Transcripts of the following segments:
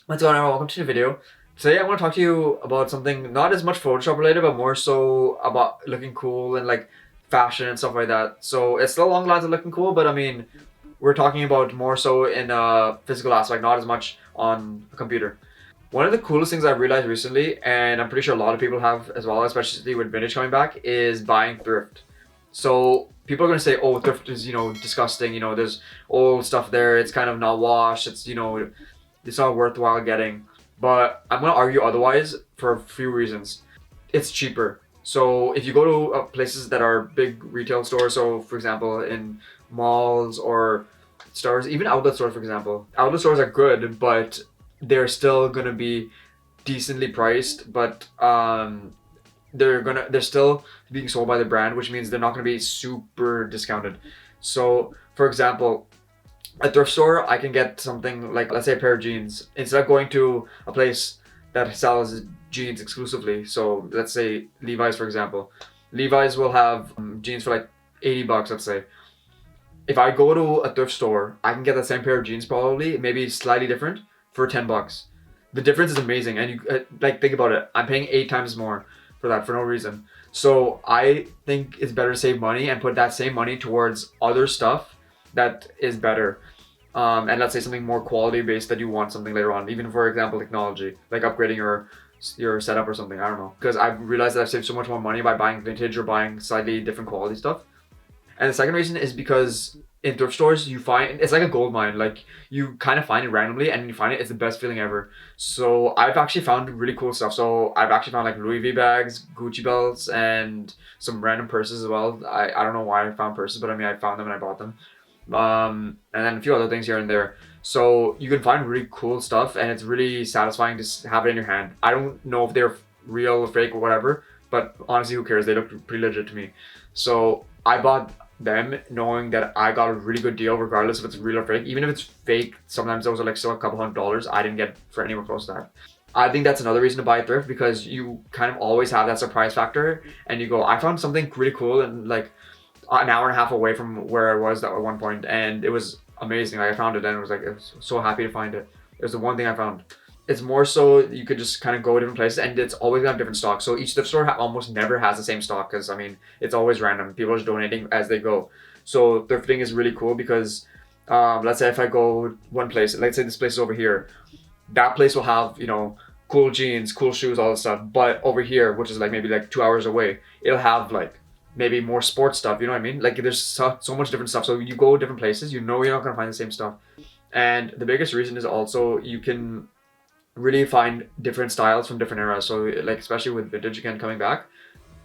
What's going on? Welcome to the video. Today I want to talk to you about something not as much Photoshop related, but more so about looking cool and like fashion and stuff like that. So it's still along the lines of looking cool, but I mean, we're talking about more so in a physical aspect, not as much on a computer. One of the coolest things I've realized recently, and I'm pretty sure a lot of people have as well, especially with vintage coming back, is buying thrift. So people are gonna say, "Oh, thrift is disgusting. There's old stuff there. It's kind of not washed. It's not worthwhile getting." But I'm gonna argue otherwise for a few reasons. It's cheaper. So if you go to places that are big retail stores, so for example in malls or stores, even outlet stores, for example, outlet stores are good, but they're still gonna be decently priced. But they're still being sold by the brand, which means they're not gonna be super discounted. So for example, a thrift store, I can get something like, let's say, a pair of jeans instead of going to a place that sells jeans exclusively. So let's say Levi's, for example. Levi's will have jeans for like 80 bucks, let's say. If I go to a thrift store, I can get the same pair of jeans, probably maybe slightly different, for 10 bucks. The difference is amazing, and you like, think about it. I'm paying 8 times more for that for no reason. So I think it's better to save money and put that same money towards other stuff that is better. And let's say something more quality based that you want something later on, even for example technology, like upgrading your setup or something. I don't know, because I've realized that I've saved so much more money by buying vintage or buying slightly different quality stuff. And the second reason is because in thrift stores you find it's like a gold mine. Like, you kind of find it randomly, and you find it's the best feeling ever. So I've actually found really cool stuff. So I've actually found like Louis V bags, Gucci belts, and some random purses as well. I don't know why I found purses, but I mean, I found them and I bought them. And then a few other things here and there. So you can find really cool stuff, and it's really satisfying to have it in your hand. I don't know if they're real or fake or whatever, but honestly, who cares? They look pretty legit to me. So I bought them knowing that I got a really good deal, regardless if it's real or fake. Even if it's fake, sometimes those are like still a couple $100. I didn't get for anywhere close to that. I think that's another reason to buy thrift, because you kind of always have that surprise factor, and you go, I found something really cool, and like an hour and a half away from where I was at one point, and it was amazing. Like, I found it, and I was so happy to find it. It was the one thing I found. It's more so you could just kind of go to different places, and it's always gonna have different stock. So each thrift store almost never has the same stock, because I mean, it's always random. People are just donating as they go. So thrifting is really cool because, let's say if I go one place, let's say this place is over here, that place will have cool jeans, cool shoes, all this stuff. But over here, which is like maybe like 2 hours away, it'll have like maybe more sports stuff. You know what I mean? Like, there's so much different stuff. So you go different places, you're not gonna find the same stuff. And the biggest reason is also you can really find different styles from different eras. So like, especially with vintage again coming back,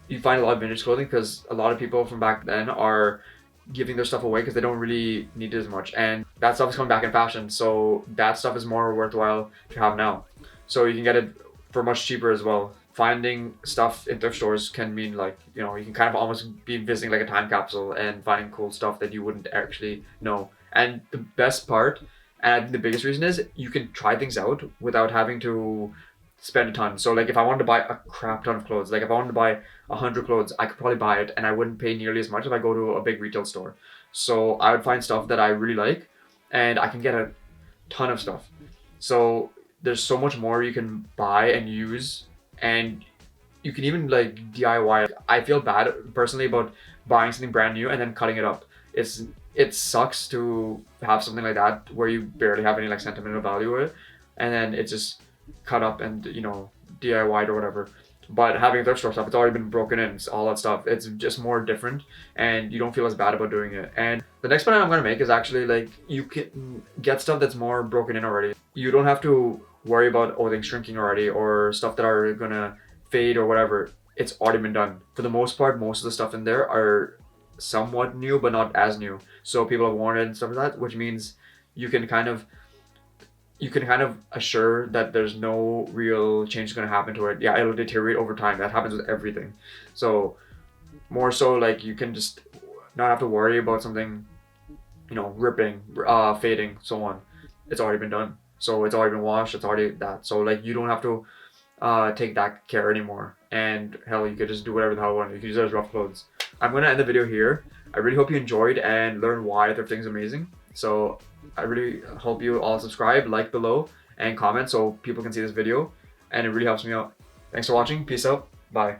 you find a lot of vintage clothing because a lot of people from back then are giving their stuff away because they don't really need it as much, and that stuff is coming back in fashion. So that stuff is more worthwhile to have now. So you can get it for much cheaper as well. Finding stuff in thrift stores can mean, like, you can kind of almost be visiting like a time capsule and finding cool stuff that you wouldn't actually know. And the best part, and I think the biggest reason, is you can try things out without having to spend a ton. So like, if I wanted to buy a crap ton of clothes, like if I wanted to buy 100 clothes, I could probably buy it and I wouldn't pay nearly as much if I go to a big retail store. So I would find stuff that I really like, and I can get a ton of stuff. So there's so much more you can buy and use, and you can even like DIY. I feel bad personally about buying something brand new and then cutting it up. It sucks to have something like that where you barely have any like sentimental value with it, and then it's just cut up and DIY'd or whatever. But having thrift store stuff, it's already been broken in, all that stuff. It's just more different, and you don't feel as bad about doing it. And the next point I'm gonna make is actually, like, you can get stuff that's more broken in already. You don't have to worry about things shrinking already or stuff that are gonna fade or whatever. It's already been done. For the most part, most of the stuff in there are somewhat new, but not as new. So people have worn it and stuff like that, which means you can kind of assure that there's no real change going to happen to it. Yeah, it'll deteriorate over time. That happens with everything. So more so, like, you can just not have to worry about something, ripping, fading, so on. It's already been done. So it's already been washed. It's already that. So like, you don't have to take that care anymore. And hell, you could just do whatever the hell you want. You can use it as rough clothes. I'm gonna end the video here. I really hope you enjoyed and learned why thrifting is amazing. So I really hope you all subscribe, like below, and comment so people can see this video, and it really helps me out. Thanks for watching. Peace out. Bye.